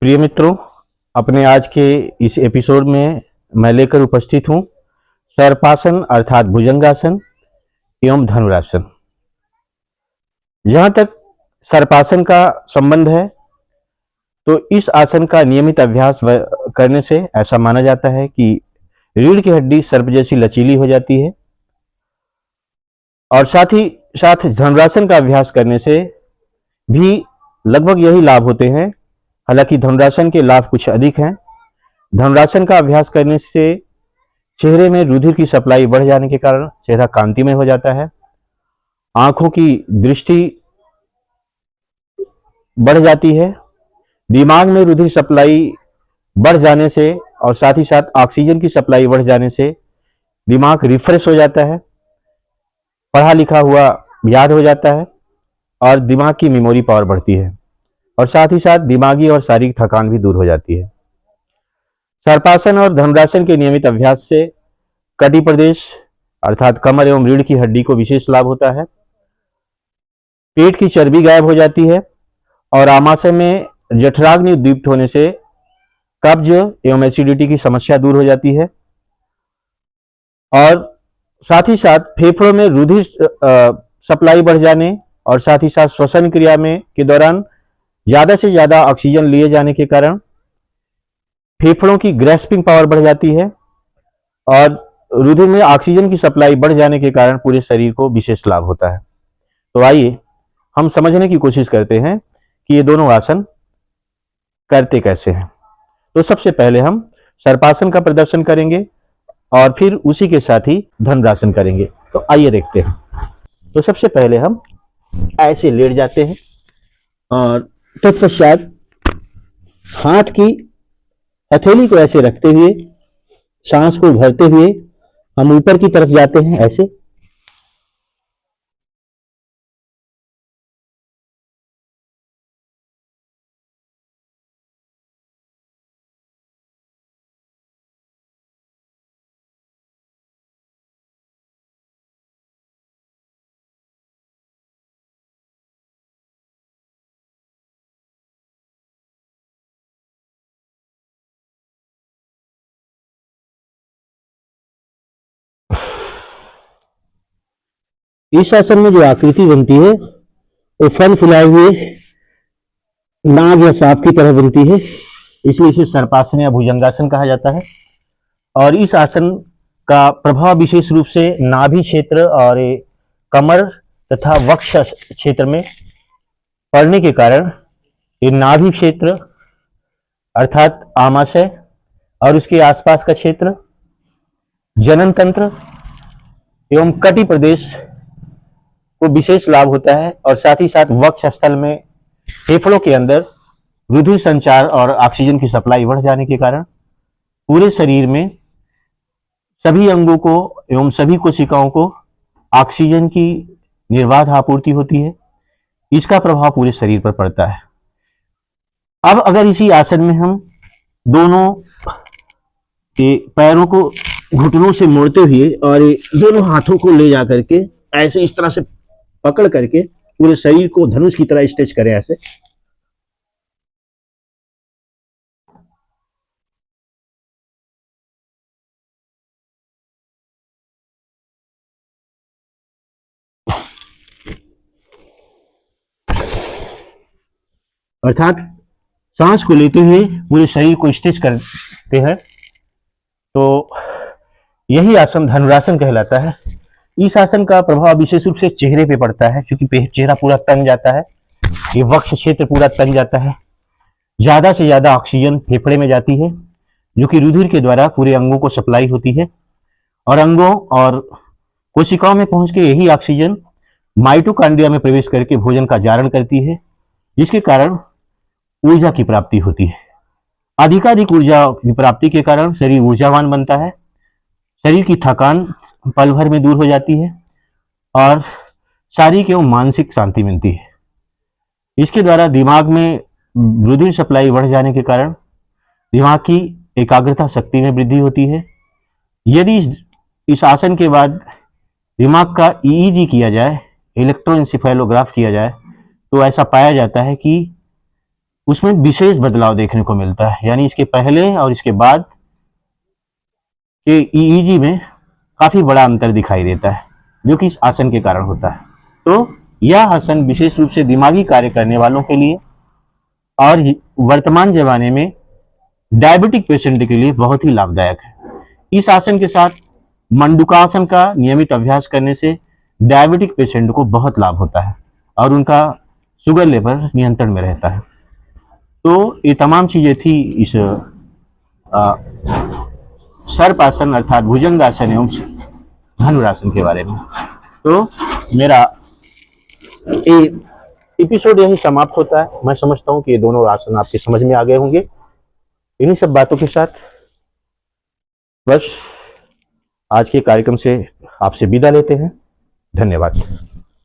प्रिय मित्रों, अपने आज के इस एपिसोड में मैं लेकर उपस्थित हूं सर्पासन अर्थात भुजंगासन एवं धनुरासन। जहां तक सर्पासन का संबंध है तो इस आसन का नियमित अभ्यास करने से ऐसा माना जाता है कि रीढ़ की हड्डी सर्प जैसी लचीली हो जाती है और साथ ही साथ धनुरासन का अभ्यास करने से भी लगभग यही लाभ होते हैं। हालांकि धनुरासन के लाभ कुछ अधिक हैं। धनुरासन का अभ्यास करने से चेहरे में रुधिर की सप्लाई बढ़ जाने के कारण चेहरा कांतिमय हो जाता है, आंखों की दृष्टि बढ़ जाती है, दिमाग में रुधिर सप्लाई बढ़ जाने से और साथ ही साथ ऑक्सीजन की सप्लाई बढ़ जाने से दिमाग रिफ्रेश हो जाता है, पढ़ा लिखा हुआ याद हो जाता है और दिमाग की मेमोरी पावर बढ़ती है और साथ ही साथ दिमागी और शारीरिक थकान भी दूर हो जाती है। सर्पासन और धनुरासन के नियमित अभ्यास से कटी प्रदेश अर्थात कमर एवं रीढ़ की हड्डी को विशेष लाभ होता है, पेट की चर्बी गायब हो जाती है और आमाशय में जठराग्नि उद्दीप्त होने से कब्ज एवं एसिडिटी की समस्या दूर हो जाती है और साथ ही साथ फेफड़ों में रुधिर सप्लाई बढ़ जाने और साथ ही साथ श्वसन क्रिया में के दौरान ज्यादा से ज्यादा ऑक्सीजन लिए जाने के कारण फेफड़ों की ग्रेस्पिंग पावर बढ़ जाती है और रुधिर में ऑक्सीजन की सप्लाई बढ़ जाने के कारण पूरे शरीर को विशेष लाभ होता है। तो आइए हम समझने की कोशिश करते हैं कि ये दोनों आसन करते कैसे हैं। तो सबसे पहले हम सर्पासन का प्रदर्शन करेंगे और फिर उसी के साथ ही धनुरासन करेंगे। तो आइए देखते हैं। तो सबसे पहले हम ऐसे लेट जाते हैं और तत्पश्चात हाथ की हथेली को ऐसे रखते हुए सांस को भरते हुए हम ऊपर की तरफ जाते हैं ऐसे। इस आसन में जो आकृति बनती है वो फन फुलाए हुए नाग या सांप की तरह बनती है, इसलिए इसे सर्पासन या भुजंगासन कहा जाता है। और इस आसन का प्रभाव विशेष रूप से नाभि क्षेत्र और कमर तथा वक्ष क्षेत्र में पड़ने के कारण ये नाभि क्षेत्र अर्थात आमाशय और उसके आसपास का क्षेत्र, जनन तंत्र एवं कटी प्रदेश को विशेष लाभ होता है और साथ ही साथ वक्ष स्थल में फेफड़ों के अंदर रुधिर संचार और ऑक्सीजन की सप्लाई बढ़ जाने के कारण पूरे शरीर में सभी अंगों को एवं सभी कोशिकाओं को ऑक्सीजन की निर्बाध आपूर्ति होती है। इसका प्रभाव पूरे शरीर पर पड़ता है। अब अगर इसी आसन में हम दोनों के पैरों को घुटनों से मोड़ते हुए और दोनों हाथों को ले जा करके ऐसे इस तरह से पकड़ करके पूरे शरीर को धनुष की तरह स्ट्रेच करें ऐसे, अर्थात सांस को लेते हुए पूरे शरीर को स्ट्रेच करते हैं। तो यही आसन धनुरासन कहलाता है। इस आसन का प्रभाव विशेष रूप से चेहरे पे पड़ता है, क्योंकि चेहरा पूरा तन जाता है, ये वक्ष क्षेत्र पूरा तन जाता है, ज्यादा से ज्यादा ऑक्सीजन फेफड़े में जाती है जो कि रुधिर के द्वारा पूरे अंगों को सप्लाई होती है और अंगों और कोशिकाओं में पहुंच के यही ऑक्सीजन माइटोकॉन्ड्रिया में प्रवेश करके भोजन का जारण करती है, जिसके कारण ऊर्जा की प्राप्ति होती है। अधिकाधिक ऊर्जा की प्राप्ति के कारण शरीर ऊर्जावान बनता है, शरीर की थकान पल भर में दूर हो जाती है और शारीरिक एवं मानसिक शांति मिलती है। इसके द्वारा दिमाग में रुधिर सप्लाई बढ़ जाने के कारण दिमाग की एकाग्रता शक्ति में वृद्धि होती है। यदि इस आसन के बाद दिमाग का ईईजी किया जाए, इलेक्ट्रोएंसेफेलोग्राफ किया जाए, तो ऐसा पाया जाता है कि उसमें विशेष बदलाव देखने को मिलता है। यानी इसके पहले और इसके बाद के ईईजी में काफी बड़ा अंतर दिखाई देता है, जो कि इस आसन के कारण होता है। तो यह आसन विशेष रूप से दिमागी कार्य करने वालों के लिए और वर्तमान जमाने में डायबिटिक पेशेंट के लिए बहुत ही लाभदायक है। इस आसन के साथ मंडूकासन का नियमित अभ्यास करने से डायबिटिक पेशेंट को बहुत लाभ होता है और उनका शुगर लेवल नियंत्रण में रहता है। तो ये तमाम चीजें थी इस सर्पासन अर्थात भुजंगासन एवं धनुरासन के बारे में। तो मेरा एपिसोड यही समाप्त होता है। मैं समझता हूं कि ये दोनों आसन आपके समझ में आ गए होंगे। इन्हीं सब बातों के साथ बस आज के कार्यक्रम से आपसे विदा लेते हैं। धन्यवाद।